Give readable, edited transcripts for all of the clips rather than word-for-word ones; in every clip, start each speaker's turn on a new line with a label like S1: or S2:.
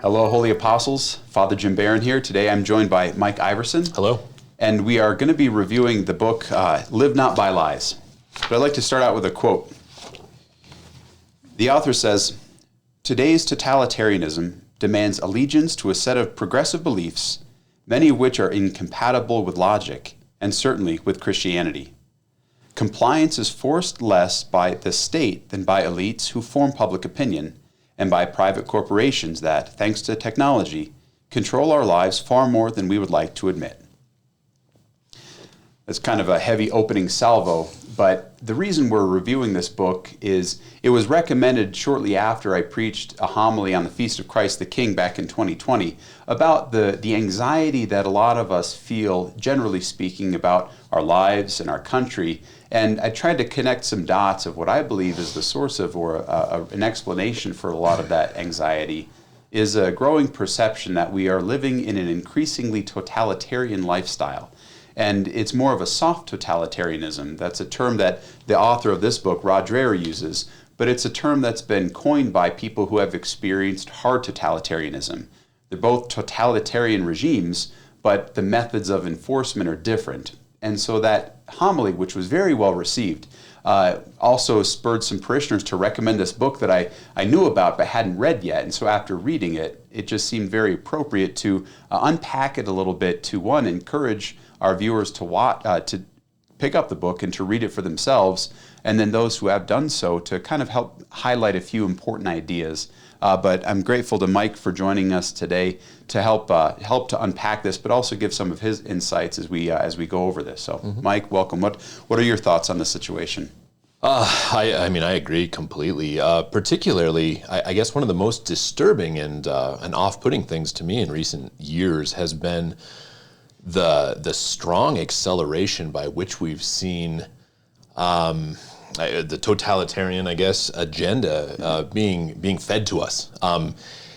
S1: Hello, Holy Apostles. Father Jim Barron here. Today I'm joined by Mike Iversen.
S2: Hello.
S1: And we are going to be reviewing the book, Live Not by Lies. But I'd like to start out with a quote. The author says, "Today's totalitarianism demands allegiance to a set of progressive beliefs, many of which are incompatible with logic, and certainly with Christianity. Compliance is forced less by the state than by elites who form public opinion, and by private corporations that, thanks to technology, control our lives far more than we would like to admit." It's kind of a heavy opening salvo, but the reason we're reviewing this book is it was recommended shortly after I preached a homily on the Feast of Christ the King back in 2020 about the anxiety that a lot of us feel, generally speaking, about our lives and our country. And I tried to connect some dots of what I believe is the source of, or an explanation for a lot of that anxiety, is a growing perception that we are living in an increasingly totalitarian lifestyle. And it's more of a soft totalitarianism. That's a term that the author of this book, Rod Dreher, uses, but it's a term that's been coined by people who have experienced hard totalitarianism. They're both totalitarian regimes, but the methods of enforcement are different. And so that homily, which was very well received, also spurred some parishioners to recommend this book that I knew about but hadn't read yet. And so after reading it, it just seemed very appropriate to unpack it a little bit, to one, encourage our viewers to pick up the book and to read it for themselves, and then those who have done so to kind of help highlight a few important ideas. But I'm grateful to Mike for joining us today to help to unpack this, but also give some of his insights as we go over this. So, Mike, welcome. What are your thoughts on the situation?
S2: I mean, I agree completely. Particularly, I guess one of the most disturbing and off-putting things to me in recent years has been the strong acceleration by which we've seen the totalitarian, I guess, agenda being fed to us.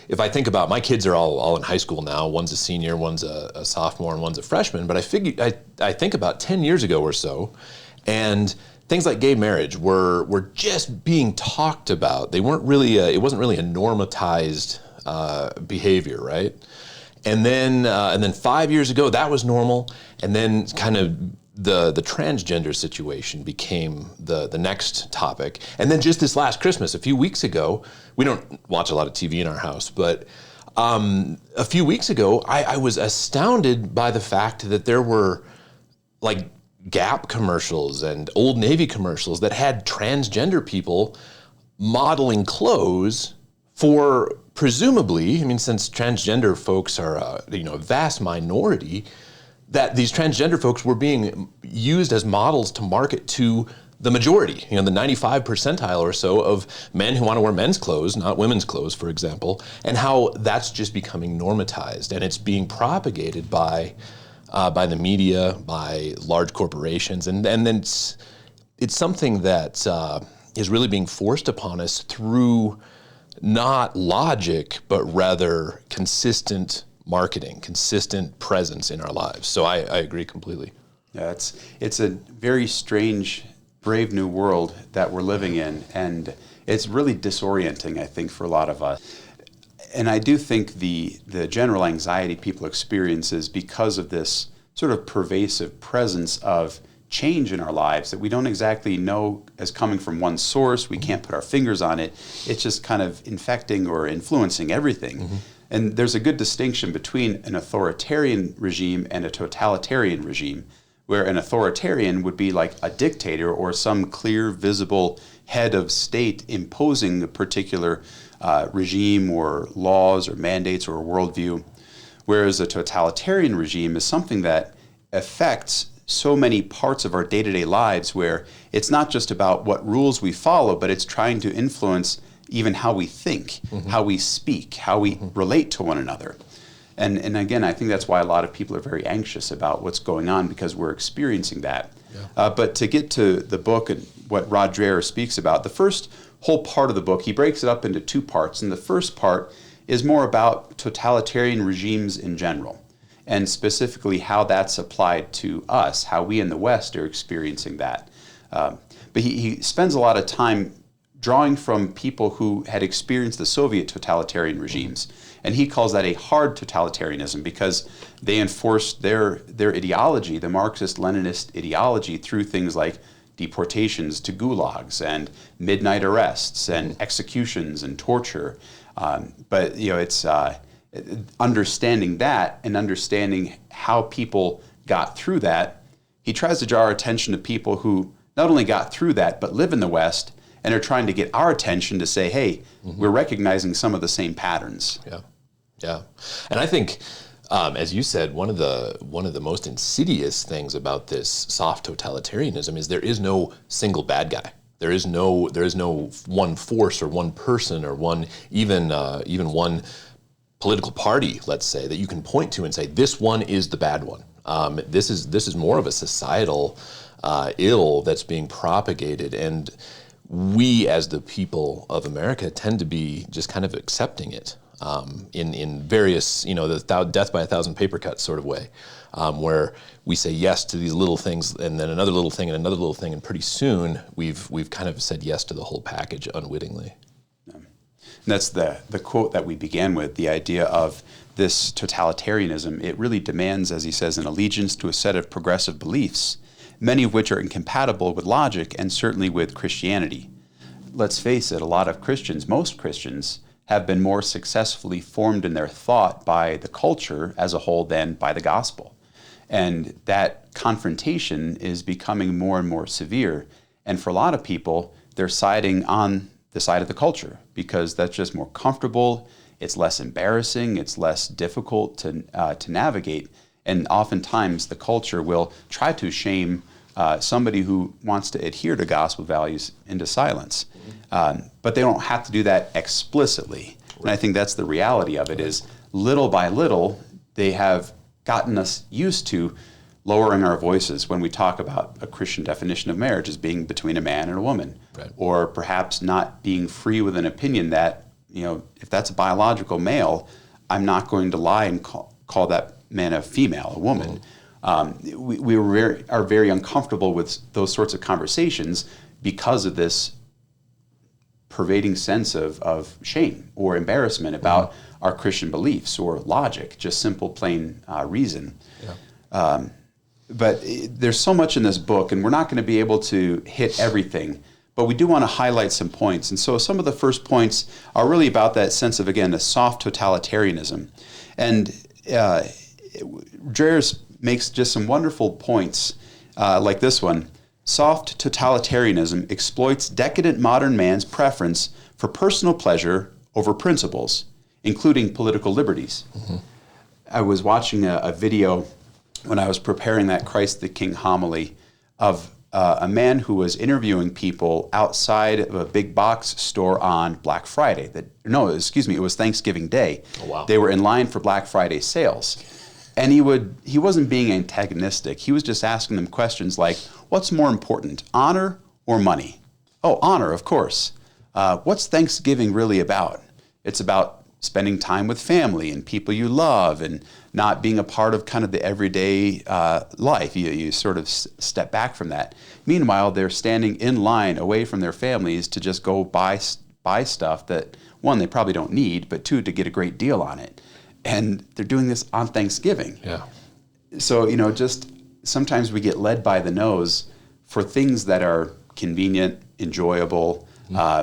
S2: If I think about, my kids are all in high school now. One's a senior, one's a sophomore, and one's a freshman. But I think about 10 years ago or so, and things like gay marriage were just being talked about. They weren't really it wasn't really a normatized behavior, right? And then 5 years ago, that was normal. And then kind of the transgender situation became the next topic. And then just this last Christmas, a few weeks ago, we don't watch a lot of TV in our house, but a few weeks ago, I was astounded by the fact that there were like Gap commercials and Old Navy commercials that had transgender people modeling clothes for, presumably, I mean, since transgender folks are a vast minority, that these transgender folks were being used as models to market to the majority, the 95 percentile or so of men who want to wear men's clothes, not women's clothes, for example, and how that's just becoming normatized, and it's being propagated by the media, by large corporations, and then it's something that is really being forced upon us through not logic, but rather consistent marketing, consistent presence in our lives. So I agree completely.
S1: Yeah, it's a very strange, brave new world that we're living in, and it's really disorienting, I think, for a lot of us. And I do think the general anxiety people experience is because of this sort of pervasive presence of change in our lives that we don't exactly know as coming from one source. We can't put our fingers on it. It's just kind of infecting or influencing everything. And there's a good distinction between an authoritarian regime and a totalitarian regime, where an authoritarian would be like a dictator or some clear, visible head of state imposing a particular regime or laws or mandates or a worldview, whereas a totalitarian regime is something that affects so many parts of our day-to-day lives, where it's not just about what rules we follow, but it's trying to influence even how we think, how we speak, how we relate to one another. And again, I think that's why a lot of people are very anxious about what's going on, because we're experiencing that. Yeah. But to get to the book and what Rod Dreher speaks about, the first whole part of the book, he breaks it up into two parts. And the first part is more about totalitarian regimes in general, and specifically how that's applied to us, how we in the West are experiencing that. But he spends a lot of time drawing from people who had experienced the Soviet totalitarian regimes. And he calls that a hard totalitarianism because they enforce their ideology, the Marxist-Leninist ideology, through things like deportations to gulags and midnight arrests and executions and torture. But it's understanding that and understanding how people got through that. He tries to draw our attention to people who not only got through that, but live in the West and are trying to get our attention to say, hey, we're recognizing some of the same patterns.
S2: Yeah. And I think, as you said, one of the most insidious things about this soft totalitarianism is there is no single bad guy. There is no one force or one person or one even one political party, let's say, that you can point to and say this one is the bad one. This is more of a societal ill that's being propagated, and we as the people of America tend to be just kind of accepting it in various, the death by a thousand paper cuts sort of way, where we say yes to these little things and then another little thing and another little thing, and pretty soon we've kind of said yes to the whole package unwittingly.
S1: And that's the quote that we began with, the idea of this totalitarianism. It really demands, as he says, an allegiance to a set of progressive beliefs, many of which are incompatible with logic and certainly with Christianity. Let's face it, a lot of Christians, most Christians, have been more successfully formed in their thought by the culture as a whole than by the gospel. And that confrontation is becoming more and more severe. And for a lot of people, they're siding on the side of the culture because that's just more comfortable, it's less embarrassing, it's less difficult to navigate. And oftentimes the culture will try to shame somebody who wants to adhere to gospel values into silence. But they don't have to do that explicitly. And I think that's the reality of it, is little by little, they have gotten us used to lowering our voices when we talk about a Christian definition of marriage as being between a man and a woman.
S2: Right.
S1: Or perhaps not being free with an opinion that, if that's a biological male, I'm not going to lie and call that man a female, a woman. We are very uncomfortable with those sorts of conversations because of this pervading sense of shame or embarrassment about our Christian beliefs or logic, just simple, plain reason. Yeah. But there's so much in this book, and we're not going to be able to hit everything, but we do want to highlight some points. And so some of the first points are really about that sense of, again, a soft totalitarianism. And Dreher makes just some wonderful points like this one. Soft totalitarianism exploits decadent modern man's preference for personal pleasure over principles, including political liberties. I was watching a video when I was preparing that Christ the King homily of a man who was interviewing people outside of a big box store on Black Friday. It was Thanksgiving Day.
S2: Oh, wow.
S1: They were in line for Black Friday sales. And he wasn't being antagonistic. He was just asking them questions like, what's more important, honor or money? Oh, honor, of course. What's Thanksgiving really about? It's about spending time with family and people you love and not being a part of kind of the everyday life. You sort of step back from that. Meanwhile, they're standing in line away from their families to just go buy stuff that, one, they probably don't need, but two, to get a great deal on it. And they're doing this on Thanksgiving.
S2: Yeah.
S1: So, just sometimes we get led by the nose for things that are convenient, enjoyable,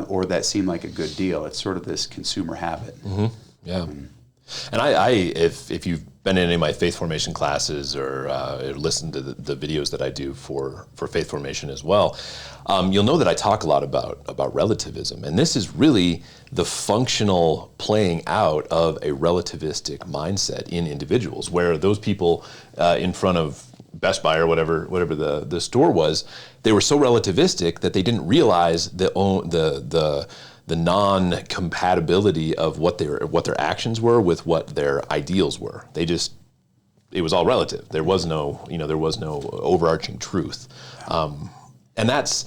S1: or that seem like a good deal. It's sort of this consumer habit.
S2: Yeah. And if you've been in any of my faith formation classes or listened to the videos that I do for faith formation as well, you'll know that I talk a lot about relativism. And this is really the functional playing out of a relativistic mindset in individuals, where those people in front of Best Buy or whatever the store was, they were so relativistic that they didn't realize the non-compatibility of what their actions were with what their ideals were. It was all relative. There was no overarching truth, and that's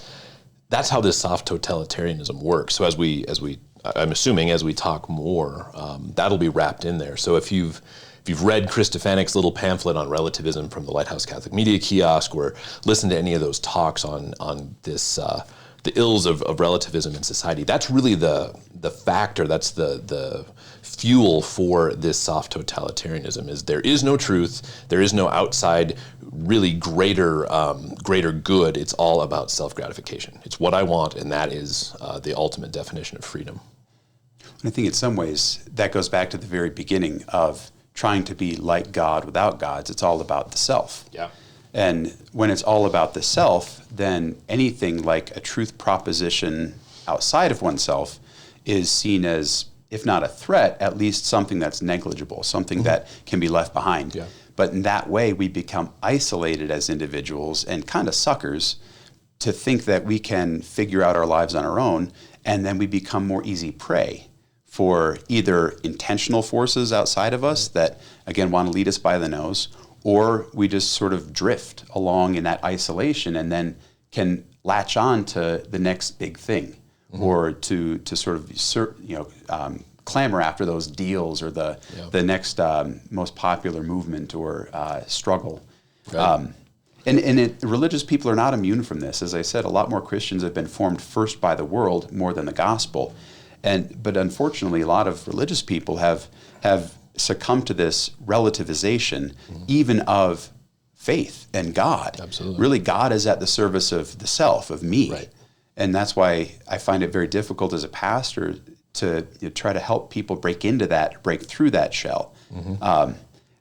S2: how this soft totalitarianism works. So I'm assuming as we talk more, that'll be wrapped in there. So if you've read Chris Stefanik's little pamphlet on relativism from the Lighthouse Catholic Media Kiosk, or listened to any of those talks on this ills of relativism in society. That's really the factor. That's the fuel for this soft totalitarianism. Is there is no truth. There is no outside really greater good. It's all about self-gratification. It's what I want, and that is the ultimate definition of freedom.
S1: And I think in some ways that goes back to the very beginning of trying to be like God without gods. It's all about the self.
S2: Yeah.
S1: And when it's all about the self, then anything like a truth proposition outside of oneself is seen as, if not a threat, at least something that's negligible, something that can be left behind.
S2: Yeah.
S1: But in that way, we become isolated as individuals and kind of suckers to think that we can figure out our lives on our own, and then we become more easy prey for either intentional forces outside of us that, again, want to lead us by the nose, or we just sort of drift along in that isolation and then can latch on to the next big thing, or to sort of clamor after those deals or the next most popular movement or struggle.
S2: Right.
S1: Religious people are not immune from this. As I said, a lot more Christians have been formed first by the world more than the gospel. But unfortunately, a lot of religious people have succumbed to this relativization, even of faith and God.
S2: Absolutely.
S1: Really, God is at the service of the self, of me.
S2: Right.
S1: And that's why I find it very difficult as a pastor to try to help people break through that shell.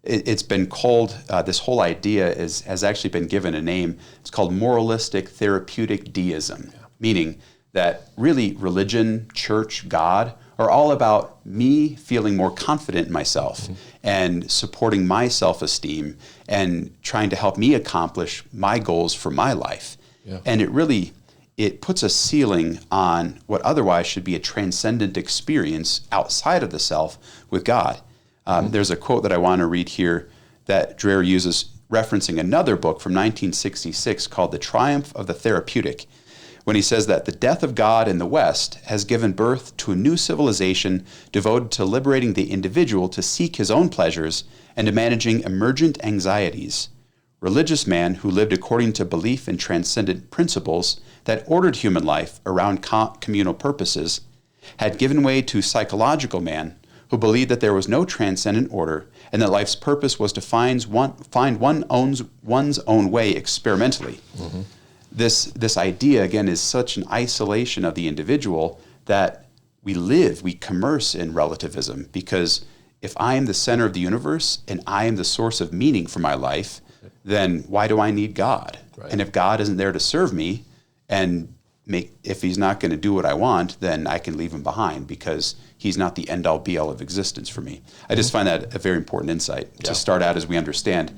S1: It's been called, this whole idea has actually been given a name. It's called moralistic therapeutic deism, meaning that really religion, church, God are all about me feeling more confident in myself and supporting my self-esteem and trying to help me accomplish my goals for my life.
S2: Yeah.
S1: And it puts a ceiling on what otherwise should be a transcendent experience outside of the self with God. There's a quote that I want to read here that Dreher uses referencing another book from 1966 called The Triumph of the Therapeutic, when he says that the death of God in the West has given birth to a new civilization devoted to liberating the individual to seek his own pleasures and to managing emergent anxieties. Religious man who lived according to belief in transcendent principles that ordered human life around communal purposes had given way to psychological man who believed that there was no transcendent order and that life's purpose was to find one's own way experimentally. This idea, again, is such an isolation of the individual that we commerce in relativism, because if I am the center of the universe and I am the source of meaning for my life, then why do I need God?
S2: Right.
S1: And if God isn't there to serve me, and if he's not going to do what I want, then I can leave him behind because he's not the end-all be-all of existence for me. I just find that a very important insight to start out as we understand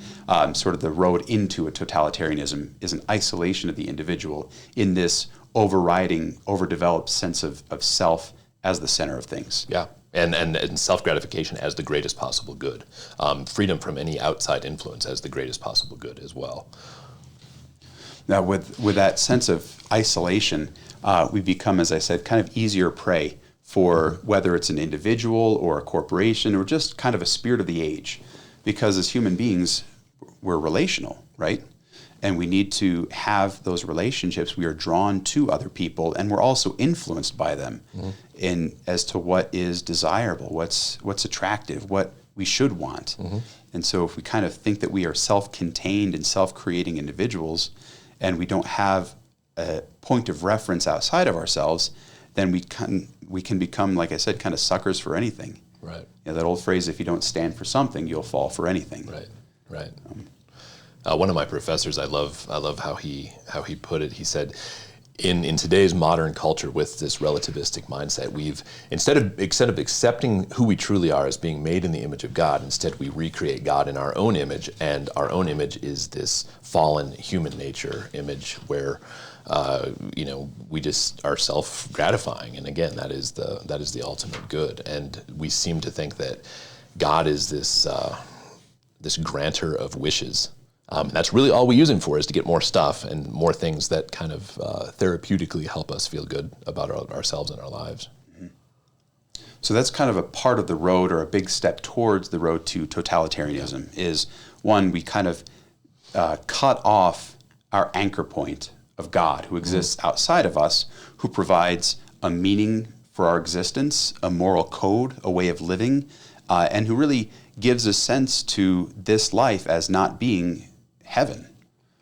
S1: sort of the road into a totalitarianism is an isolation of the individual in this overriding, overdeveloped sense of self as the center of things.
S2: Yeah. And self-gratification as the greatest possible good. Freedom from any outside influence as the greatest possible good as well.
S1: Now, with that sense of isolation, we become, as I said, kind of easier prey for whether it's an individual or a corporation or just kind of a spirit of the age. Because as human beings, we're relational, right? And we need to have those relationships. We are drawn to other people, and we're also influenced by them in as to what is desirable, what's attractive, what we should want. And so if we kind of think that we are self-contained and self-creating individuals, and we don't have a point of reference outside of ourselves, then we can become, like I said, kind of suckers for anything.
S2: Right.
S1: That old phrase, if you don't stand for something, you'll fall for anything.
S2: Right. One of my professors, I love how he put it. He said, in today's modern culture with this relativistic mindset, we've instead of accepting who we truly are as being made in the image of God, instead we recreate God in our own image, and our own image is this fallen human nature image where we just are self-gratifying, and again, that is the ultimate good. And we seem to think that God is this grantor of wishes. That's really all we use him for, is to get more stuff and more things that kind of therapeutically help us feel good about ourselves and our lives.
S1: So that's kind of a part of the road, or a big step towards the road to totalitarianism, is one, we kind of cut off our anchor point of God who exists outside of us, who provides a meaning for our existence, a moral code, a way of living, and who really gives a sense to this life as not being heaven.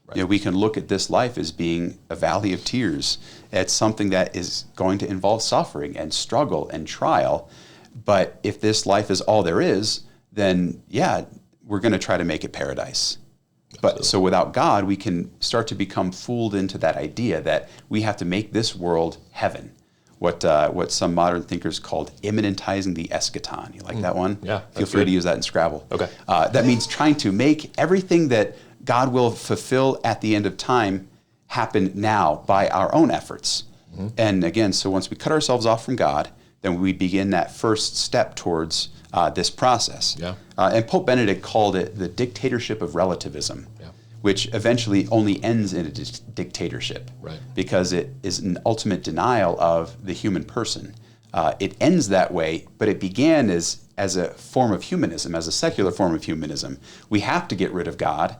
S1: Right. You know, we can look at this life as being a valley of tears. It's something that is going to involve suffering and struggle and trial. But if this life is all there is, then yeah, we're going to try to make it paradise. But so without God, we can start to become fooled into that idea that we have to make this world heaven. What some modern thinkers called immanentizing the eschaton. You like that one?
S2: Yeah.
S1: Feel free to use that in Scrabble.
S2: Okay.
S1: That means trying to make everything that God will fulfill at the end of time happen now by our own efforts. Mm-hmm. And again, so once we cut ourselves off from God, then we begin that first step towards this process. Yeah. And Pope Benedict called it the dictatorship of relativism, which eventually only ends in a dictatorship, right? Because it is an ultimate denial of the human person. It ends that way, but it began as a form of humanism, as a secular form of humanism. We have to get rid of God,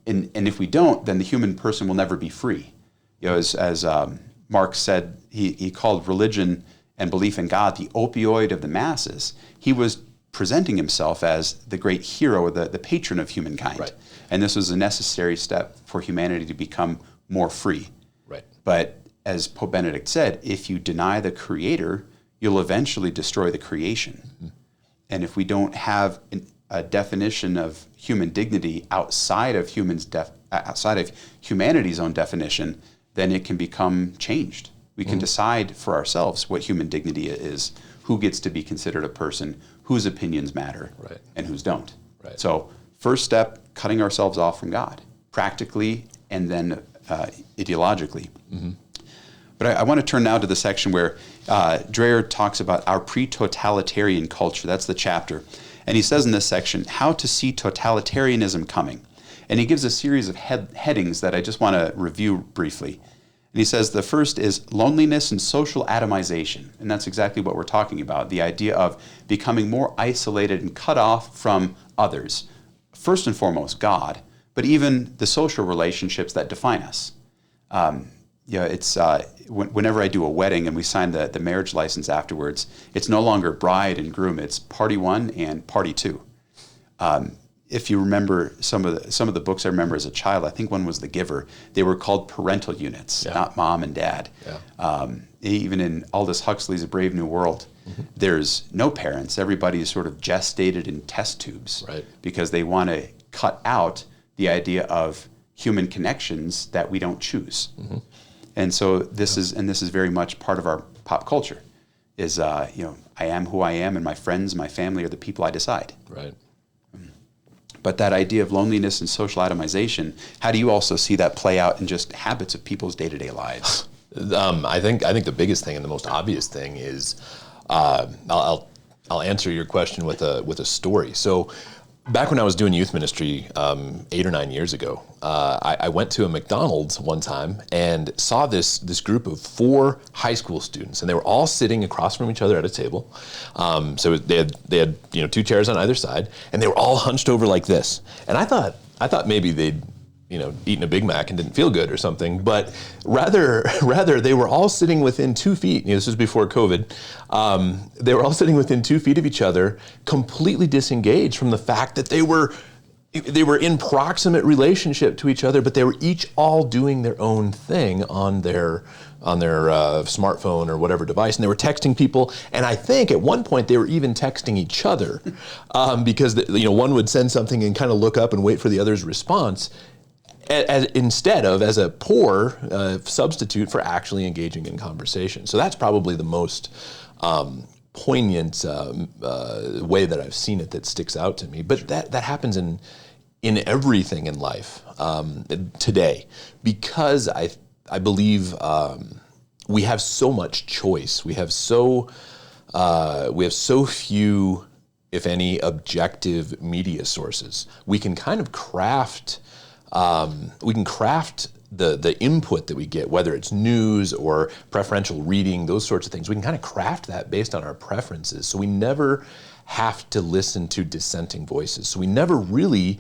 S1: and if we don't, then the human person will never be free. You know, as Marx said, he called religion and belief in God the opioid of the masses. He was presenting himself as the great hero, the patron of humankind. Right. And this was a necessary step for humanity to become more free. Right. But as Pope Benedict said, if you deny the creator, you'll eventually destroy the creation. Mm-hmm. And if we don't have a definition of human dignity outside of humanity's own definition, then it can become changed. We can decide for ourselves what human dignity is, who gets to be considered a person, whose opinions matter, right, and whose don't. Right. So first step, cutting ourselves off from God, practically and then ideologically. Mm-hmm. But I want to turn now to the section where Dreher talks about our pre-totalitarian culture. That's the chapter. And he says in this section, how to see totalitarianism coming. And he gives a series of headings that I just want to review briefly. And he says the first is loneliness and social atomization. And that's exactly what we're talking about, the idea of becoming more isolated and cut off from others. First and foremost, God, but even the social relationships that define us. It's whenever I do a wedding and we sign the marriage license afterwards, it's no longer bride and groom, it's party one and party two. If you remember some of the books I remember as a child, I think one was The Giver. They were called parental units, not mom and dad. Yeah. Even in Aldous Huxley's A Brave New World, there's no parents. Everybody is sort of gestated in test tubes, right, because they want to cut out the idea of human connections that we don't choose. Mm-hmm. And so this is very much part of our pop culture. Is I am who I am, and my friends, my family are the people I decide. Right. But that idea of loneliness and social atomization, how do you also see that play out in just habits of people's day-to-day lives?
S2: I think the biggest thing and the most obvious thing is, I'll answer your question with a story. So back when I was doing youth ministry 8 or 9 years ago, I went to a McDonald's one time and saw this group of 4 high school students, and they were all sitting across from each other at a table. So they had 2 chairs on either side, and they were all hunched over like this. And I thought maybe they'd eaten a Big Mac and didn't feel good or something, but rather they were all sitting within 2 feet. This was before COVID. They were all sitting within 2 feet of each other, completely disengaged from the fact that they were in proximate relationship to each other, but they were each all doing their own thing on their smartphone or whatever device, and they were texting people. And I think at one point they were even texting each other because one would send something and kind of look up and wait for the other's response, instead of as a poor substitute for actually engaging in conversation. So that's probably the most poignant way that I've seen it that sticks out to me. But that happens in everything in life today, because I believe we have so much choice. We have so few, if any, objective media sources. We can kind of craft the input that we get, whether it's news or preferential reading, those sorts of things. We can kind of craft that based on our preferences. So we never have to listen to dissenting voices. So we never really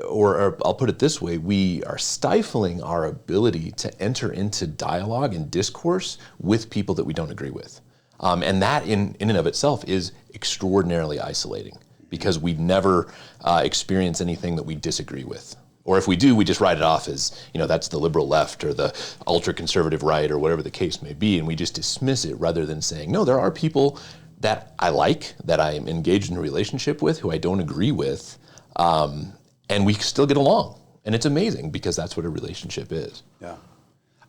S2: or I'll put it this way, we are stifling our ability to enter into dialogue and discourse with people that we don't agree with. And that in and of itself is extraordinarily isolating, because we never experience anything that we disagree with. Or if we do, we just write it off as, that's the liberal left or the ultra-conservative right or whatever the case may be, and we just dismiss it rather than saying, no, there are people that I like, that I am engaged in a relationship with, who I don't agree with, and we still get along. And it's amazing, because that's what a relationship is.
S1: Yeah.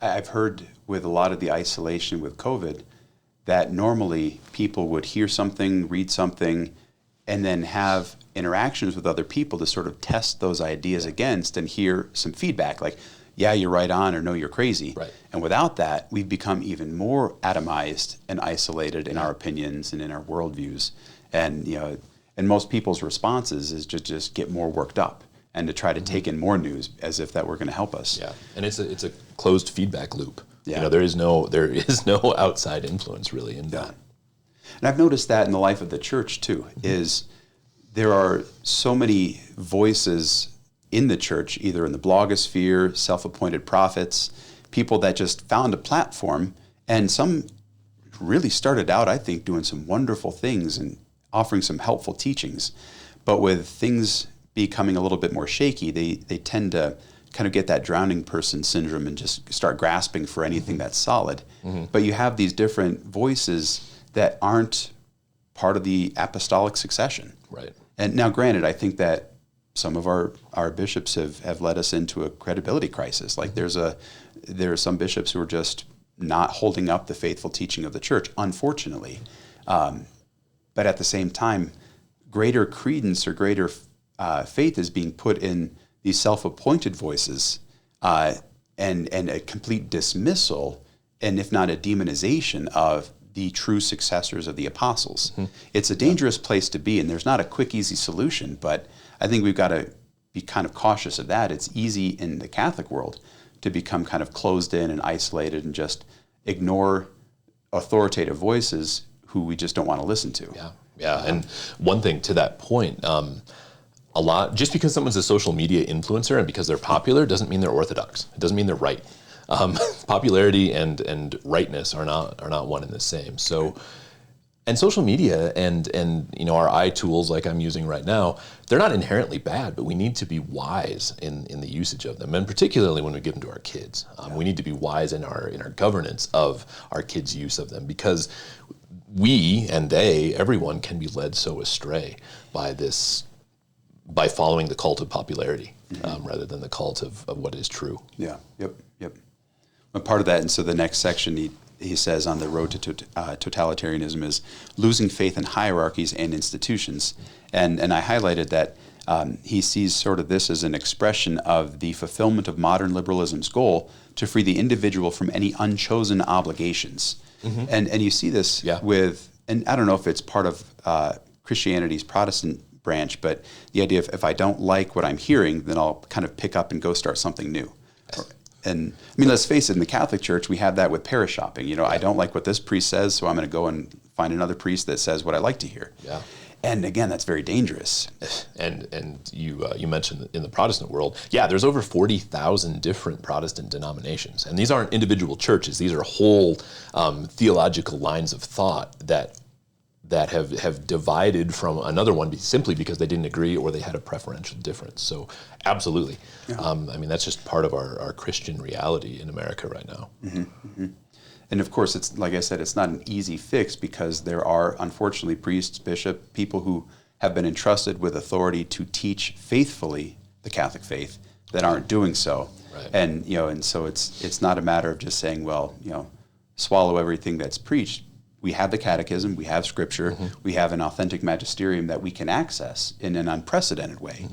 S1: I've heard with a lot of the isolation with COVID that normally people would hear something, read something, and then have interactions with other people to sort of test those ideas against and hear some feedback like, yeah, you're right on, or no, you're crazy.
S2: Right.
S1: And without that, we've become even more atomized and isolated in our opinions and in our worldviews. And, and most people's responses is just get more worked up and to try to take in more news as if that were going to help us.
S2: Yeah, and it's a closed feedback loop.
S1: Yeah.
S2: There is no outside influence really in that.
S1: And I've noticed that in the life of the church too, is there are so many voices in the church, either in the blogosphere, self-appointed prophets, people that just found a platform, and some really started out, I think, doing some wonderful things and offering some helpful teachings. But with things becoming a little bit more shaky, they tend to kind of get that drowning person syndrome and just start grasping for anything that's solid. But you have these different voices that aren't part of the apostolic succession.
S2: Right.
S1: And now, granted, I think that some of our bishops have led us into a credibility crisis. Like there are some bishops who are just not holding up the faithful teaching of the church, unfortunately. But at the same time, greater credence or greater faith is being put in these self-appointed voices, and a complete dismissal, and if not a demonization of the true successors of the apostles. It's a dangerous place to be, and there's not a quick, easy solution, but I think we've got to be kind of cautious of that. It's easy in the Catholic world to become kind of closed in and isolated and just ignore authoritative voices who we just don't want to listen to.
S2: Yeah. And one thing to that point, just because someone's a social media influencer and because they're popular doesn't mean they're orthodox. It doesn't mean they're right. Popularity and rightness are not one and the same. So, and social media and our eye tools like I'm using right now, they're not inherently bad, but we need to be wise in the usage of them, and particularly when we give them to our kids. We need to be wise in our governance of our kids' use of them, because we and they, everyone, can be led so astray by following the cult of popularity rather than the cult of what is true.
S1: Yeah. Yep. A part of that, and so the next section he says on the road to totalitarianism is losing faith in hierarchies and institutions, and I highlighted that he sees sort of this as an expression of the fulfillment of modern liberalism's goal to free the individual from any unchosen obligations, and you see this with, and I don't know if it's part of Christianity's Protestant branch, but the idea of if I don't like what I'm hearing, then I'll kind of pick up and go start something new. And I mean, let's face it, in the Catholic Church, we have that with parish shopping. I don't like what this priest says, so I'm going to go and find another priest that says what I like to hear.
S2: Yeah.
S1: And again, that's very dangerous.
S2: And you mentioned in the Protestant world, there's over 40,000 different Protestant denominations, and these aren't individual churches. These are whole theological lines of thought that have divided from another one simply because they didn't agree or they had a preferential difference. So absolutely. Yeah. That's just part of our Christian reality in America right now.
S1: And of course, it's like I said, it's not an easy fix, because there are, unfortunately, priests, bishops, people who have been entrusted with authority to teach faithfully the Catholic faith that aren't doing so.
S2: Right.
S1: And so it's not a matter of just saying, well, swallow everything that's preached. We have the catechism, we have scripture, we have an authentic magisterium that we can access in an unprecedented way.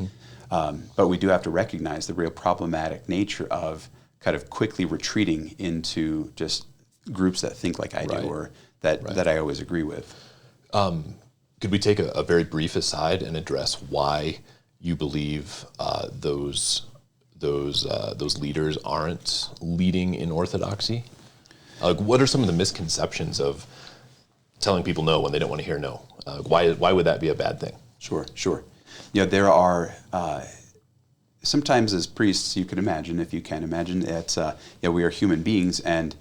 S1: But we do have to recognize the real problematic nature of kind of quickly retreating into just groups that think like I do, or that I always agree with.
S2: Could we take a very brief aside and address why you believe those leaders aren't leading in orthodoxy? What are some of the misconceptions of telling people no when they don't want to hear no? Why would that be a bad thing?
S1: Sure. There are sometimes as priests, you can imagine, if you can imagine, it's we are human beings and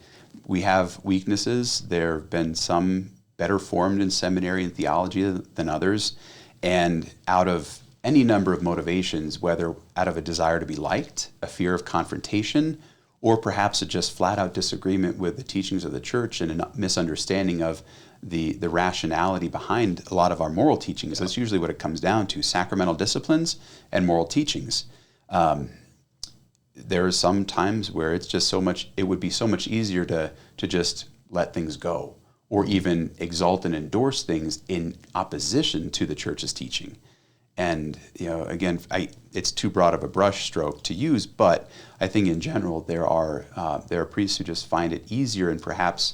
S1: we have weaknesses. There have been some better formed in seminary and theology than others, and out of any number of motivations, whether out of a desire to be liked, a fear of confrontation, or perhaps a just flat out disagreement with the teachings of the church and a misunderstanding of the rationality behind a lot of our moral teachings. That's usually what it comes down to: sacramental disciplines and moral teachings. There are some times where it's just it would be so much easier to just let things go, or even exalt and endorse things in opposition to the church's teaching. And again, it's too broad of a brush stroke to use, but I think in general there are priests who just find it easier and perhaps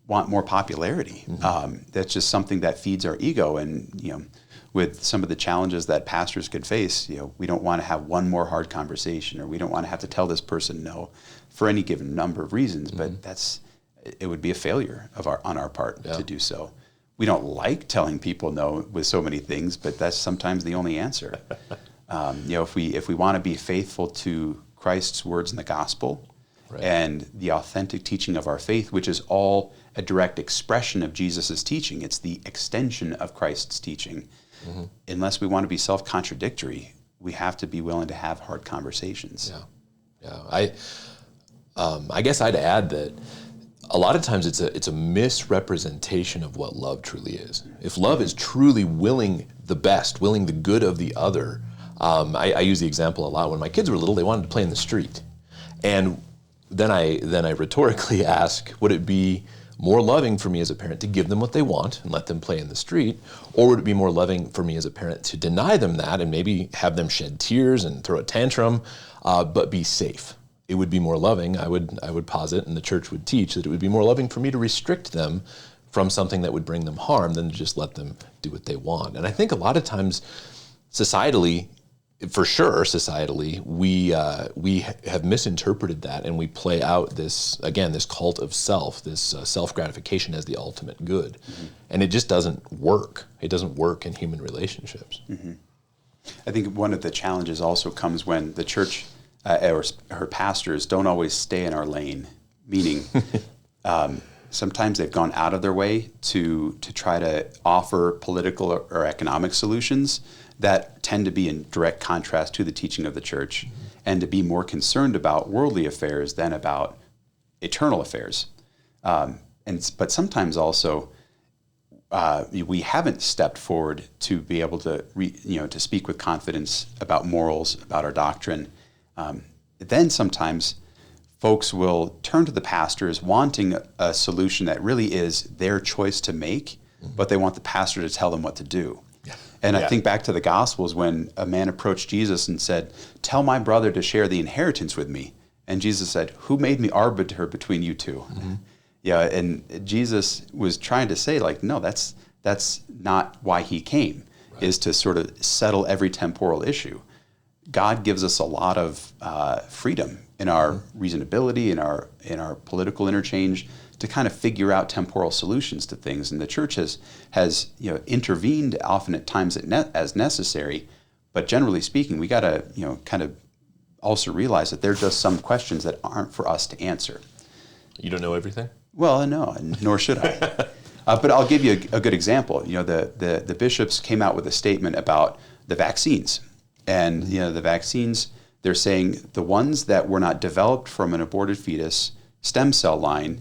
S1: want more popularity. That's just something that feeds our ego, and with some of the challenges that pastors could face, we don't want to have one more hard conversation, or we don't want to have to tell this person no for any given number of reasons. But it would be a failure on our part to do so. We don't like telling people no with so many things, but that's sometimes the only answer. If we want to be faithful to Christ's words in the gospel, right, and the authentic teaching of our faith, which is all a direct expression of Jesus' teaching, it's the extension of Christ's teaching. Unless we want to be self-contradictory, we have to be willing to have hard conversations.
S2: I guess I'd add that a lot of times it's a misrepresentation of what love truly is. If love is truly willing the best, willing the good of the other, I use the example a lot. When my kids were little, they wanted to play in the street, and then I rhetorically ask, would it be more loving for me as a parent to give them what they want and let them play in the street, or would it be more loving for me as a parent to deny them that and maybe have them shed tears and throw a tantrum, but be safe? It would be more loving, I would posit, and the church would teach, that it would be more loving for me to restrict them from something that would bring them harm than to just let them do what they want. And I think a lot of times societally, for sure, we have misinterpreted that, and we play out this cult of self, this self-gratification as the ultimate good. And it just doesn't work. It doesn't work in human relationships.
S1: I think one of the challenges also comes when the church or her pastors don't always stay in our lane, meaning sometimes they've gone out of their way to try to offer political or economic solutions that tend to be in direct contrast to the teaching of the church, and to be more concerned about worldly affairs than about eternal affairs. But sometimes also we haven't stepped forward to be able to to speak with confidence about morals, about our doctrine. Then sometimes folks will turn to the pastors wanting a solution that really is their choice to make, but they want the pastor to tell them what to do. And I think back to the Gospels when a man approached Jesus and said, "Tell my brother to share the inheritance with me." And Jesus said, "Who made me arbiter between you two?" And Jesus was trying to say, no, that's not why he came, is to sort of settle every temporal issue. God gives us a lot of freedom in our reasonability, in our political interchange, to kind of figure out temporal solutions to things. And the church has intervened often at times as necessary, but generally speaking, we got to kind of also realize that there are just some questions that aren't for us to answer.
S2: You don't know everything?
S1: Well, no, nor should I. But I'll give you a good example. The bishops came out with a statement about the vaccines. And the vaccines, they're saying the ones that were not developed from an aborted fetus stem cell line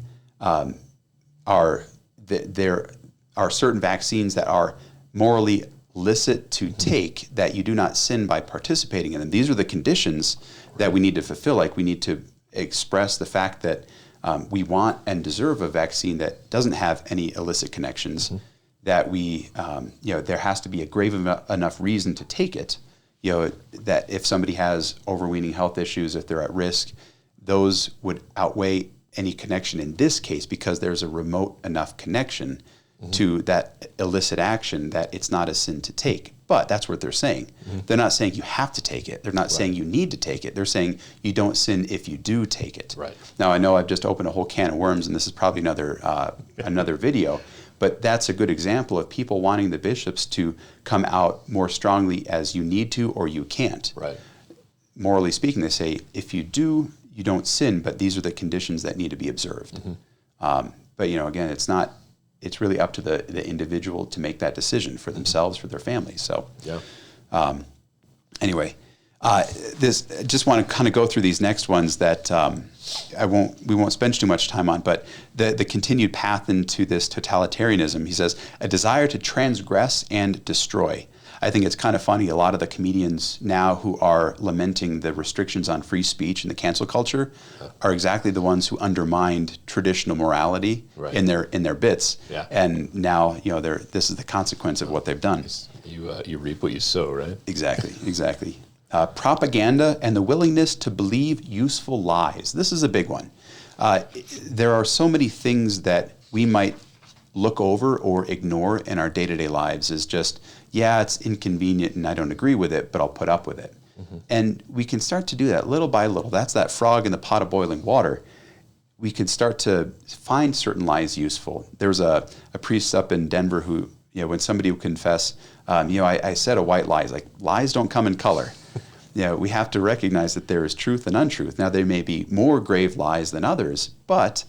S1: there are certain vaccines that are morally licit to take, that you do not sin by participating in them. These are the conditions that we need to fulfill. Like, we need to express the fact that we want and deserve a vaccine that doesn't have any illicit connections, that we, there has to be a grave enough reason to take it. That if somebody has overweening health issues, if they're at risk, those would outweigh any connection in this case, because there's a remote enough connection to that illicit action that it's not a sin to take. But that's what they're saying. They're not saying you have to take it. They're not saying you need to take it. They're saying you don't sin if you do take it.
S2: Right.
S1: Now, I know I've just opened a whole can of worms, and this is probably another video, but that's a good example of people wanting the bishops to come out more strongly as you need to or you can't.
S2: Right.
S1: morally speaking, they say, if you do, you don't sin, but these are the conditions that need to be observed. But, again, it's really up to the individual to make that decision for themselves, for their families. So, anyway, just want to kind of go through these next ones that we won't spend too much time on, but the continued path into this totalitarianism. He says, a desire to transgress and destroy. I think it's kind of funny. A lot of the comedians now who are lamenting the restrictions on free speech and the cancel culture are exactly the ones who undermined traditional morality in their bits. Yeah. And now, this is the consequence of what they've done.
S2: You reap what you sow, right?
S1: Exactly. Propaganda and the willingness to believe useful lies. This is a big one. There are so many things that we might look over or ignore in our day-to-day lives as just, it's inconvenient and I don't agree with it, but I'll put up with it. And we can start to do that little by little. That's that frog in the pot of boiling water. We can start to find certain lies useful. There's a priest up in Denver who, when somebody would confess, I said a white lie. He's like, lies don't come in color. We have to recognize that there is truth and untruth. Now, there may be more grave lies than others, but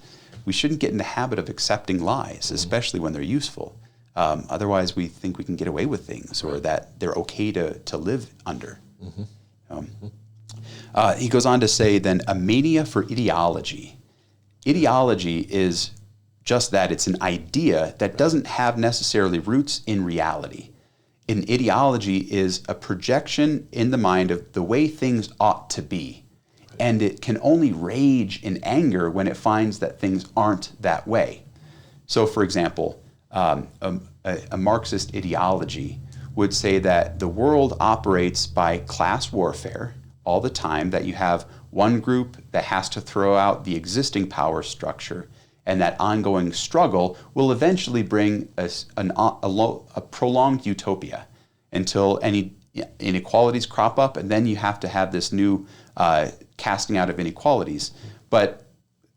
S1: we shouldn't get in the habit of accepting lies, especially when they're useful. Otherwise, we think we can get away with things or that they're okay to live under. He goes on to say then a mania for ideology. Ideology is just that. It's an idea that doesn't have necessarily roots in reality. An ideology is a projection in the mind of the way things ought to be. And it can only rage in anger when it finds that things aren't that way. So, for example, a Marxist ideology would say that the world operates by class warfare all the time, that you have one group that has to throw out the existing power structure, and that ongoing struggle will eventually bring a prolonged utopia until any inequalities crop up, and then you have to have this new casting out of inequalities. But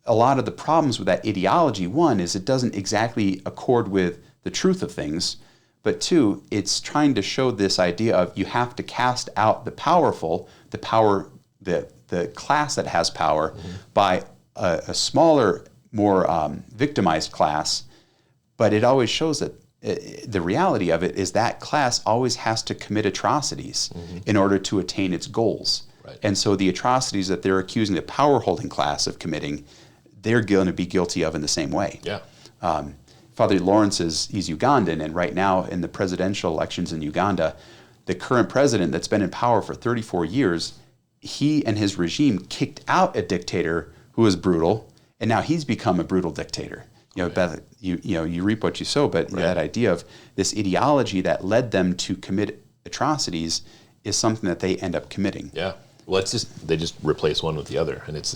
S1: a lot of the problems with that ideology, one, is it doesn't exactly accord with the truth of things, but two, it's trying to show this idea of you have to cast out the powerful, the class that has power, by a smaller, more victimized class. But it always shows that the reality of it is that class always has to commit atrocities in order to attain its goals. Right. And so the atrocities that they're accusing the power-holding class of committing, they're going to be guilty of in the same way. Yeah. Father Lawrence he's Ugandan, and right now in the presidential elections in Uganda, the current president that's been in power for 34 years, he and his regime kicked out a dictator who was brutal, and now he's become a brutal dictator. You reap what you sow, but that idea of this ideology that led them to commit atrocities is something that they end up committing.
S2: Yeah. Well, they just replace one with the other, and it's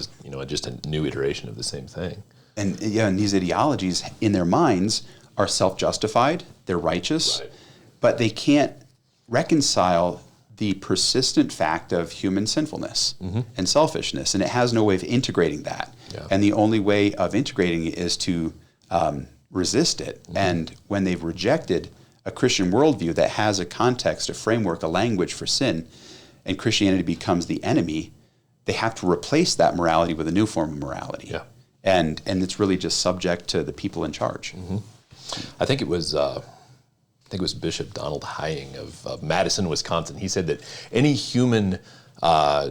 S2: just a new iteration of the same thing.
S1: And these ideologies in their minds are self-justified, they're righteous, but they can't reconcile the persistent fact of human sinfulness and selfishness, and it has no way of integrating that. Yeah. And the only way of integrating it is to resist it. And when they've rejected a Christian worldview that has a context, a framework, a language for sin, and Christianity becomes the enemy, they have to replace that morality with a new form of morality. Yeah. And it's really just subject to the people in charge.
S2: I think it was Bishop Donald Hying of Madison, Wisconsin. He said that any human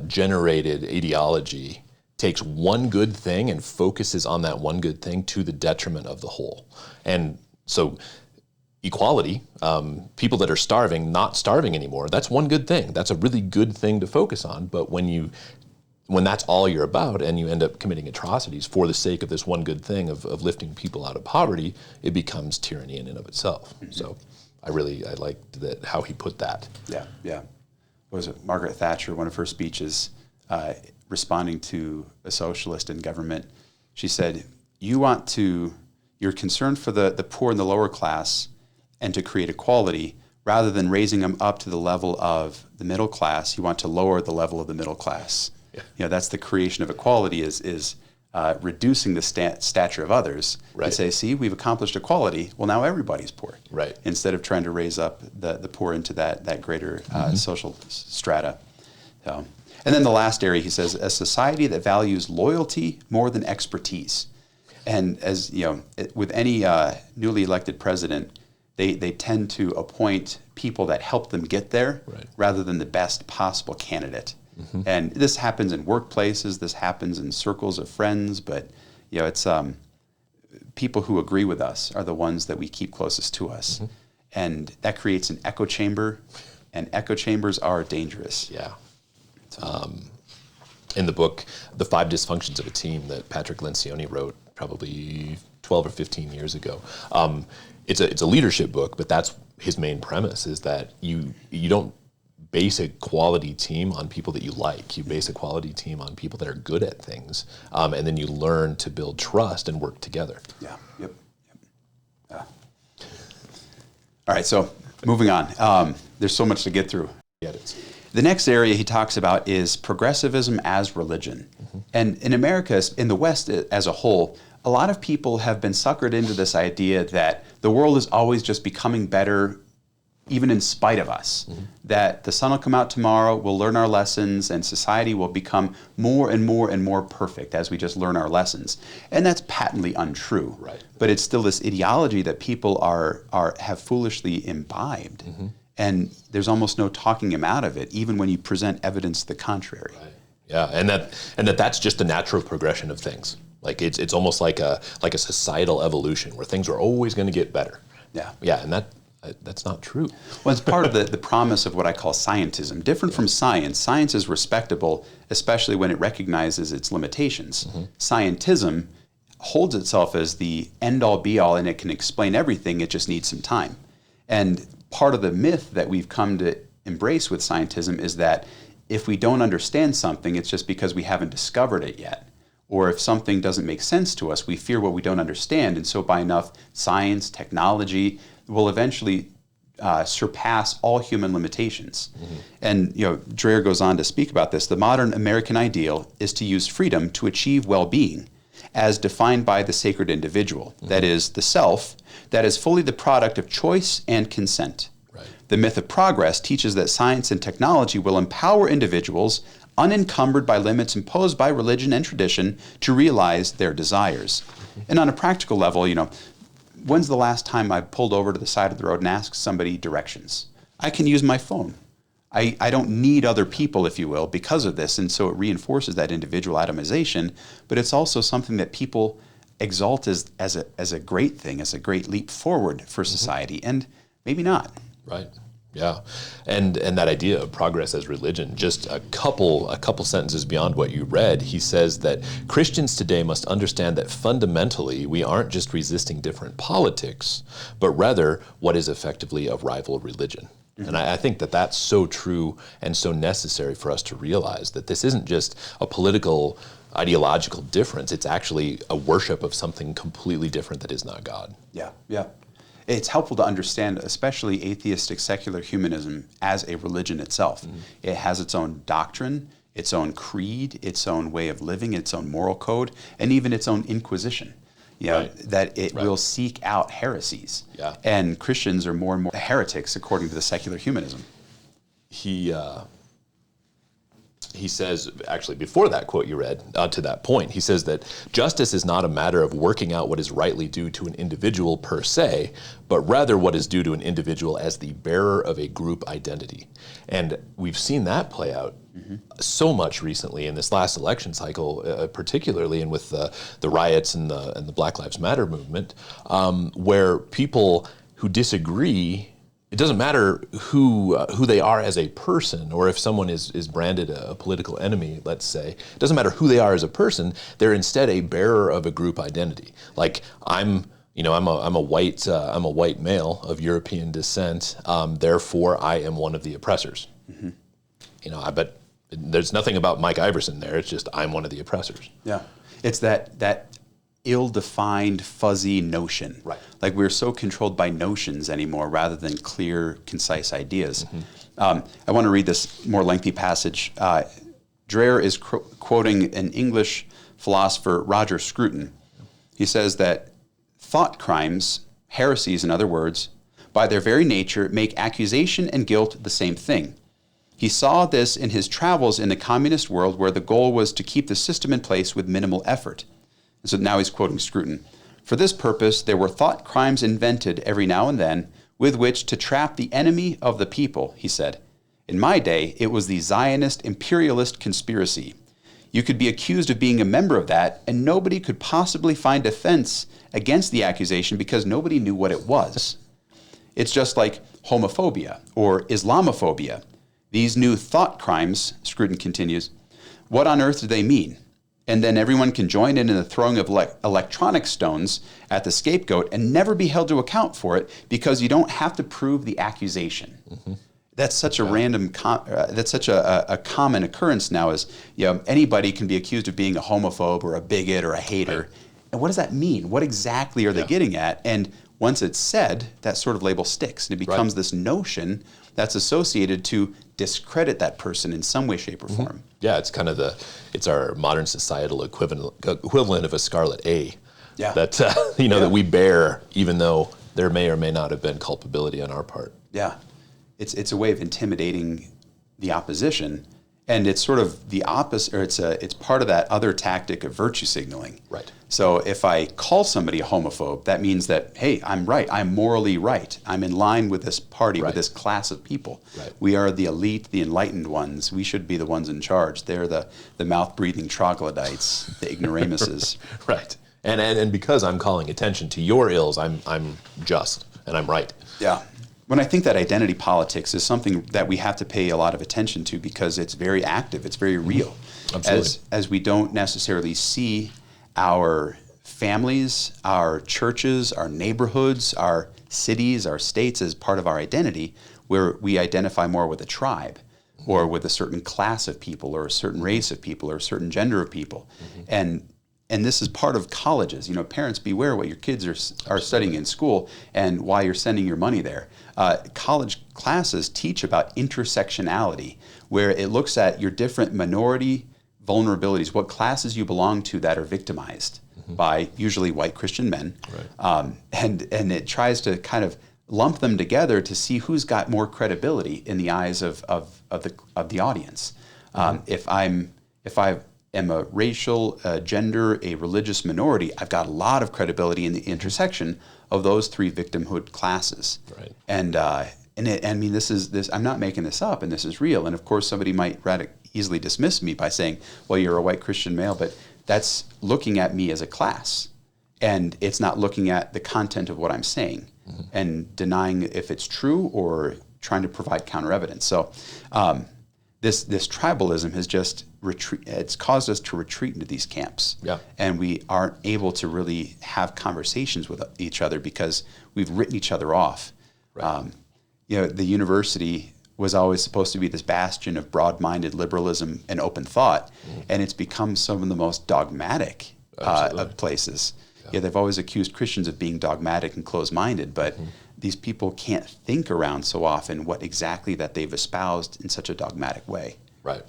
S2: generated ideology takes one good thing and focuses on that one good thing to the detriment of the whole. And so equality, people that are starving, not starving anymore, that's one good thing. That's a really good thing to focus on. But when that's all you're about and you end up committing atrocities for the sake of this one good thing of lifting people out of poverty, it becomes tyranny in and of itself. So I liked that how he put that.
S1: Yeah. What was it? Margaret Thatcher, one of her speeches, responding to a socialist in government, she said, you're concerned for the poor and the lower class and to create equality, rather than raising them up to the level of the middle class, you want to lower the level of the middle class. Yeah. That's the creation of equality is reducing the stature of others. Right. And say, see, we've accomplished equality. Well, now everybody's poor. Right. Instead of trying to raise up the poor into that greater social strata. So, and then the last area, he says, a society that values loyalty more than expertise. And as you know, with any newly elected president, they tend to appoint people that help them get there rather than the best possible candidate. Mm-hmm. And this happens in workplaces, this happens in circles of friends, but you know, it's people who agree with us are the ones that we keep closest to us. Mm-hmm. And that creates an echo chamber, and echo chambers are dangerous.
S2: Yeah. In the book, The 5 Dysfunctions of a Team, that Patrick Lencioni wrote probably 12 or 15 years ago, it's a leadership book, but that's his main premise, is that you don't base a quality team on people that you like. You base a quality team on people that are good at things, and then you learn to build trust and work together.
S1: Yeah. Yep. Yeah. All right. So moving on. There's so much to get through. The next area he talks about is progressivism as religion. Mm-hmm. And in America, in the West as a whole, a lot of people have been suckered into this idea that the world is always just becoming better, even in spite of us. Mm-hmm. That the sun will come out tomorrow, we'll learn our lessons, and society will become more and more and more perfect as we just learn our lessons. And that's patently untrue.
S2: Right.
S1: But it's still this ideology that people have foolishly imbibed. Mm-hmm. And there's almost no talking him out of it, even when you present evidence to the contrary.
S2: Right. Yeah, and that's just the natural progression of things. Like it's almost like a societal evolution where things are always going to get better.
S1: Yeah.
S2: Yeah, and that's not true.
S1: Well, it's part of the promise of what I call scientism. Different from science. Science is respectable, especially when it recognizes its limitations. Mm-hmm. Scientism holds itself as the end-all, be-all, and it can explain everything. It just needs some time. And part of the myth that we've come to embrace with scientism is that if we don't understand something, it's just because we haven't discovered it yet. Or if something doesn't make sense to us, we fear what we don't understand. And so by enough science, technology, will eventually surpass all human limitations. Mm-hmm. And Dreher goes on to speak about this. The modern American ideal is to use freedom to achieve well-being as defined by the sacred individual. Mm-hmm. That is, the self, that is fully the product of choice and consent. Right. The myth of progress teaches that science and technology will empower individuals unencumbered by limits imposed by religion and tradition to realize their desires. Mm-hmm. And on a practical level, when's the last time I pulled over to the side of the road and asked somebody directions? I can use my phone. I don't need other people, if you will, because of this, and so it reinforces that individual atomization, but it's also something that people exalt as a great thing, as a great leap forward for society, and maybe not.
S2: Right. Yeah, and that idea of progress as religion, just a couple sentences beyond what you read, he says that Christians today must understand that fundamentally we aren't just resisting different politics, but rather what is effectively a rival religion. Mm-hmm. And I think that that's so true and so necessary for us to realize that this isn't just a political, ideological difference. It's actually a worship of something completely different that is not God.
S1: Yeah, yeah. It's helpful to understand, especially atheistic secular humanism, as a religion itself. Mm-hmm. It has its own doctrine, its own creed, its own way of living, its own moral code, and even its own inquisition. That it will seek out heresies. Yeah. And Christians are more and more heretics according to the secular humanism.
S2: He says, actually, before that quote you read, to that point, he says that justice is not a matter of working out what is rightly due to an individual per se, but rather what is due to an individual as the bearer of a group identity. And we've seen that play out so much recently in this last election cycle, particularly, and with the riots and the Black Lives Matter movement, where people who disagree, it doesn't matter who they are as a person, or if someone is branded a political enemy, let's say. It doesn't matter who they are as a person. They're instead a bearer of a group identity. Like I'm a white male of European descent. Therefore, I am one of the oppressors. Mm-hmm. But there's nothing about Mike Iversen there. It's just I'm one of the oppressors. Yeah, it's that ill-defined, fuzzy notion. Right. Like we're so controlled by notions anymore rather than clear, concise ideas. Mm-hmm. I want to read this more lengthy passage. Dreher is quoting an English philosopher, Roger Scruton. He says that thought crimes, heresies in other words, by their very nature make accusation and guilt the same thing.
S1: He saw this in his travels in the communist world where the goal was to keep the system in place with minimal effort. So now he's quoting Scruton. For this purpose, there were thought crimes invented every now and then with which to trap the enemy of the people, he said. In my day, it was the Zionist imperialist conspiracy. You could be accused of being a member of that, and nobody could possibly find defense against the accusation because nobody knew what it was. It's just like homophobia or Islamophobia. These new thought crimes, Scruton continues, what on earth do they mean? And then everyone can join in the throwing of electronic stones at the scapegoat and never be held to account for it because you don't have to prove the accusation. Mm-hmm. That's such a random. That's such a common occurrence now. Is anybody can be accused of being a homophobe or a bigot or a hater, right. And what does that mean? What exactly are they getting at? And once it's said, that sort of label sticks, and it becomes this notion that's associated to discredit that person in some way, shape, or form.
S2: Yeah, it's kind of it's our modern societal equivalent of a scarlet A. Yeah. That that we bear, even though there may or may not have been culpability on our part.
S1: Yeah. It's a way of intimidating the opposition, and it's sort of the opposite, or it's part of that other tactic of virtue signaling.
S2: Right.
S1: So if I call somebody a homophobe, that means that, hey, I'm right. I'm morally right. I'm in line with this party, with this class of people.
S2: Right.
S1: We are the elite, the enlightened ones. We should be the ones in charge. They're the mouth-breathing troglodytes, the ignoramuses.
S2: Right. And because I'm calling attention to your ills, I'm just and I'm right.
S1: Yeah. When I think that identity politics is something that we have to pay a lot of attention to because it's very active, it's very real.
S2: Absolutely.
S1: As we don't necessarily see our families, our churches, our neighborhoods, our cities, our states as part of our identity, where we identify more with a tribe or with a certain class of people or a certain race of people or a certain gender of people. Mm-hmm. And this is part of colleges. Parents, beware what your kids are studying in school and why you're sending your money there. College classes teach about intersectionality, where it looks at your different minority vulnerabilities, what classes you belong to that are victimized by usually white Christian men. Right. And it tries to kind of lump them together to see who's got more credibility in the eyes of the audience. If I am a racial, gender, a religious minority, I've got a lot of credibility in the intersection of those three victimhood classes.
S2: Right.
S1: And this. I'm not making this up, and this is real. And of course, somebody might easily dismiss me by saying, "Well, you're a white Christian male," but that's looking at me as a class, and it's not looking at the content of what I'm saying and denying if it's true or trying to provide counter evidence. So. This tribalism has just it's caused us to retreat into these camps.
S2: Yeah.
S1: And we aren't able to really have conversations with each other because we've written each other off. Right. The university was always supposed to be this bastion of broad-minded liberalism and open thought, and it's become some of the most dogmatic of places. Yeah, they've always accused Christians of being dogmatic and closed-minded, but these people can't think around so often what exactly that they've espoused in such a dogmatic way.
S2: Right,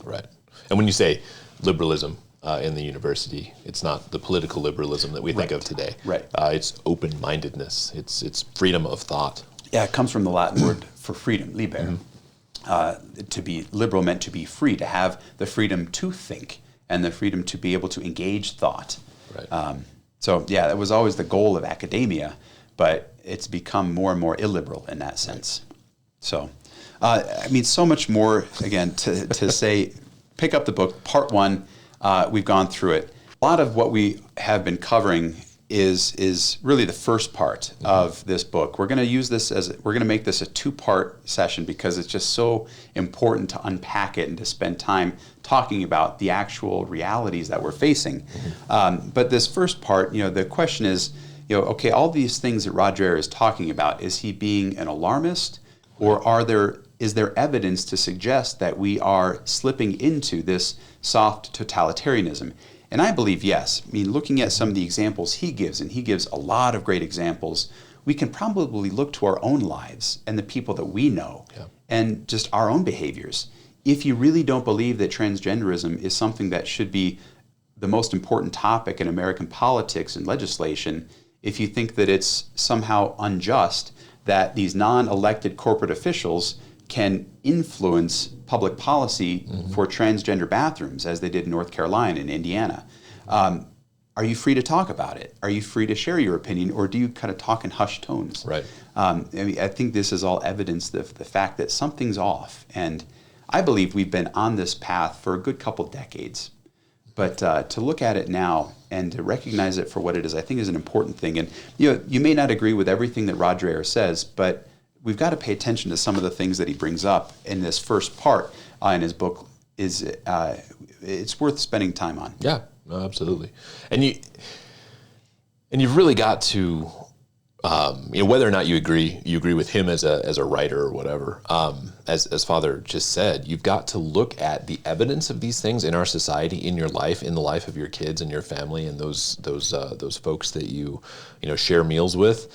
S2: right. And when you say liberalism in the university, it's not the political liberalism that we think of today.
S1: Right.
S2: It's open-mindedness. It's freedom of thought.
S1: Yeah, it comes from the Latin word for freedom, liber. To be liberal meant to be free, to have the freedom to think and the freedom to be able to engage thought.
S2: Right.
S1: So that was always the goal of academia, but it's become more and more illiberal in that sense. So, so much more, again, to say, pick up the book, part 1, we've gone through it. A lot of what we have been covering is really the first part of this book. We're going to use this we're going to make this a 2-part session because it's just so important to unpack it and to spend time talking about the actual realities that we're facing. But this first part, the question is, okay, all these things that Rod Dreher is talking about, is he being an alarmist, or is there evidence to suggest that we are slipping into this soft totalitarianism? And I believe yes. Looking at some of the examples he gives, and he gives a lot of great examples, we can probably look to our own lives and the people that we know and just our own behaviors. If you really don't believe that transgenderism is something that should be the most important topic in American politics and legislation, if you think that it's somehow unjust that these non-elected corporate officials can influence public policy for transgender bathrooms, as they did in North Carolina and Indiana. Are you free to talk about it? Are you free to share your opinion, or do you kind of talk in hushed tones?
S2: Right.
S1: I think this is all evidence of the fact that something's off. And I believe we've been on this path for a good couple decades. But to look at it now and to recognize it for what it is, I think is an important thing. And you may not agree with everything that Rod Dreher says, but we've got to pay attention to some of the things that he brings up in this first part in his book. It's worth spending time on.
S2: Yeah, no, absolutely. And you've really got to, whether or not you agree with him as a writer or whatever. As Father just said, you've got to look at the evidence of these things in our society, in your life, in the life of your kids and your family, and those folks that you share meals with,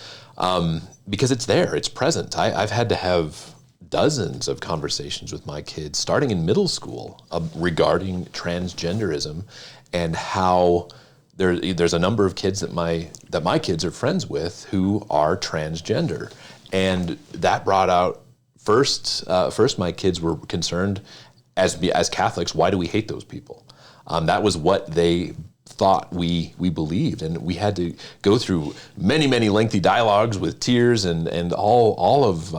S2: because it's there, it's present. I've had to have dozens of conversations with my kids, starting in middle school, regarding transgenderism and how there's a number of kids that my kids are friends with who are transgender, and that brought out first my kids were concerned as Catholics, why do we hate those people? That was what they thought we believed, and we had to go through many lengthy dialogues with tears and all of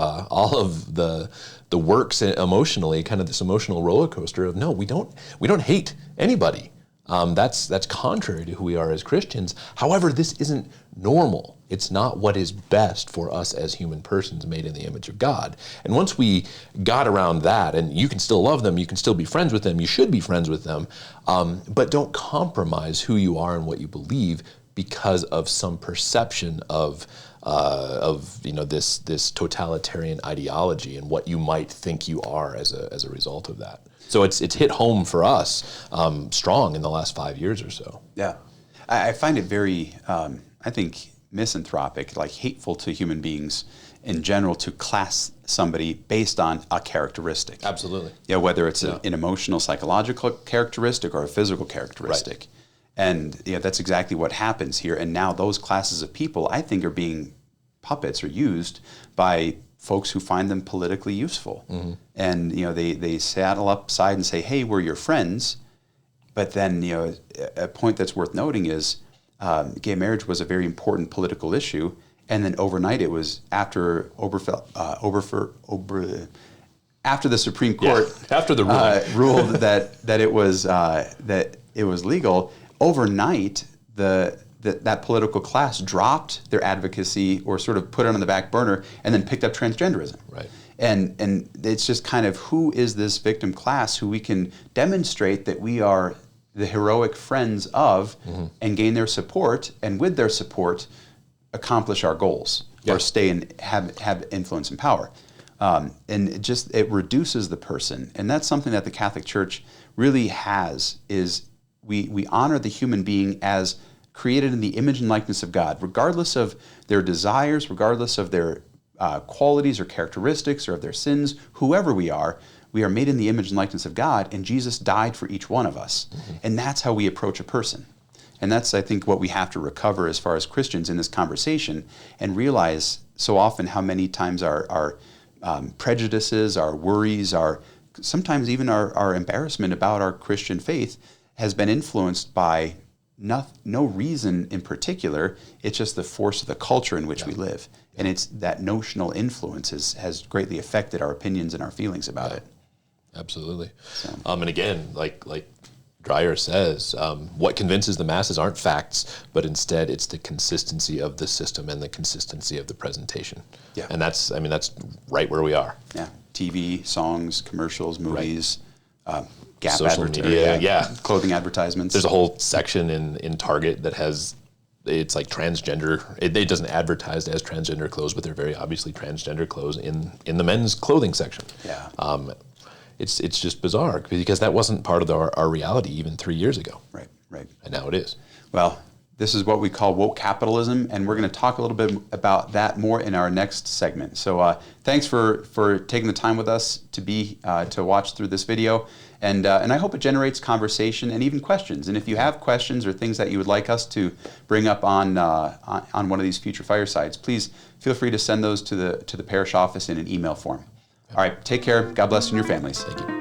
S2: the works emotionally, kind of this emotional roller coaster of no, we don't hate anybody. That's contrary to who we are as Christians. However, this isn't normal. It's not what is best for us as human persons made in the image of God. And once we got around that, and you can still love them, you can still be friends with them, you should be friends with them, but don't compromise who you are and what you believe because of some perception of this totalitarian ideology and what you might think you are as a result of that. So it's hit home for us strong in the last 5 years or so.
S1: Yeah, I find it very, I think, misanthropic, like hateful to human beings in general, to class somebody based on a characteristic.
S2: Absolutely.
S1: Yeah, whether it's an emotional, psychological characteristic or a physical characteristic. Right. And that's exactly what happens here. And now those classes of people, I think, are being puppets or used by folks who find them politically useful. Mm-hmm. And they saddle upside and say, hey, we're your friends. But then a point that's worth noting is gay marriage was a very important political issue, and then overnight it was after after the Supreme Court
S2: after the ruling.
S1: Ruled that it was legal. Overnight that political class dropped their advocacy or sort of put it on the back burner and then picked up transgenderism.
S2: Right.
S1: And it's just kind of, who is this victim class who we can demonstrate that we are the heroic friends of, mm-hmm. and gain their support, and with their support accomplish our goals, or stay and have influence and power. And it reduces the person. And that's something that the Catholic Church really has, is we honor the human being as created in the image and likeness of God, regardless of their desires, regardless of their qualities or characteristics or of their sins. Whoever we are made in the image and likeness of God, and Jesus died for each one of us. Mm-hmm. And that's how we approach a person. And that's, I think, what we have to recover as far as Christians in this conversation, and realize so often how many times our prejudices, our worries, sometimes even our embarrassment about our Christian faith has been influenced by no reason in particular. It's just the force of the culture in which we live. And it's that notional influence has greatly affected our opinions and our feelings about it.
S2: Absolutely. So. And again, like Dreher says, what convinces the masses aren't facts, but instead it's the consistency of the system and the consistency of the presentation. Yeah. And that's right where we are. Yeah. TV, songs, commercials, movies, Gap social media, clothing advertisements. There's a whole section in Target that it's like transgender. It doesn't advertise as transgender clothes, but they're very obviously transgender clothes in the men's clothing section. Yeah. It's just bizarre, because that wasn't part of our reality even 3 years ago. Right. And now it is. Well, this is what we call woke capitalism, and we're going to talk a little bit about that more in our next segment. So thanks for taking the time with us to watch through this video, and I hope it generates conversation and even questions. And if you have questions or things that you would like us to bring up on one of these future firesides, please feel free to send those to the parish office in an email form.
S1: All right, take care. God bless you and your families.
S2: Thank you.